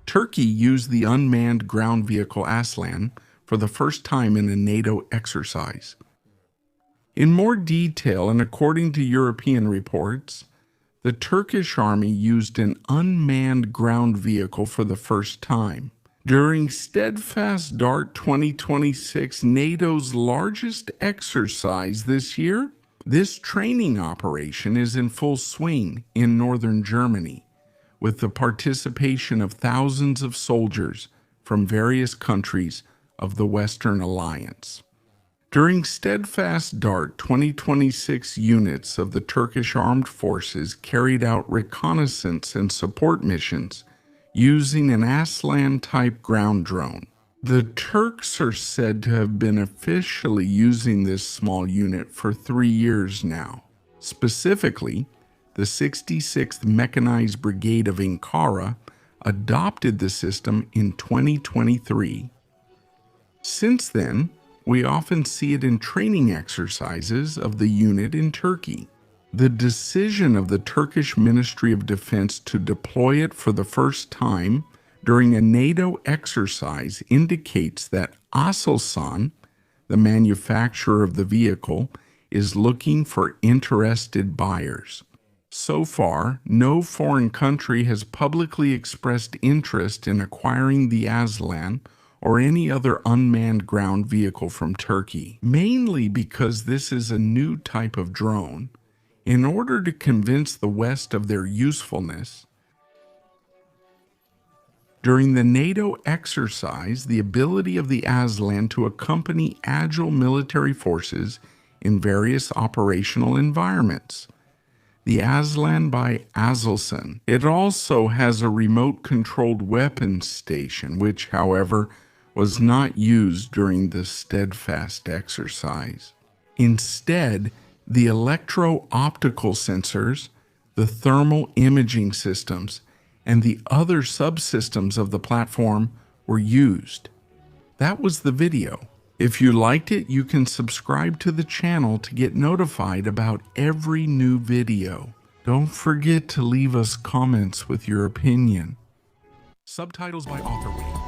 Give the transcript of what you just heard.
Turkey used the unmanned ground vehicle Aslan for the first time in a NATO exercise. In more detail, and according to European reports, the Turkish army used an unmanned ground vehicle for the first time. During Steadfast Dart 2026, NATO's largest exercise this year, this training operation is in full swing in northern Germany, with the participation of thousands of soldiers from various countries of the Western Alliance. During Steadfast Dart 2026, units of the Turkish armed forces carried out reconnaissance and support missions using an Aslan-type ground drone. The Turks are said to have been officially using this small unit for 3 years now. Specifically, the 66th Mechanized Brigade of Ankara adopted the system in 2023. Since then, we often see it in training exercises of the unit in Turkey. The decision of the Turkish Ministry of Defense to deploy it for the first time during a NATO exercise indicates that Aselsan, the manufacturer of the vehicle, is looking for interested buyers. So far, no foreign country has publicly expressed interest in acquiring the Aslan or any other unmanned ground vehicle from Turkey, mainly because this is a new type of drone. In order to convince the West of their usefulness, during the NATO exercise, the ability of the Aslan to accompany agile military forces in various operational environments. The Aslan by Aselsan. It also has a remote-controlled weapons station, which, however, was not used during the Steadfast exercise. Instead, the electro-optical sensors, the thermal imaging systems, and the other subsystems of the platform were used. That was the video. If you liked it, you can subscribe to the channel to get notified about every new video. Don't forget to leave us comments with your opinion. Subtitles by author.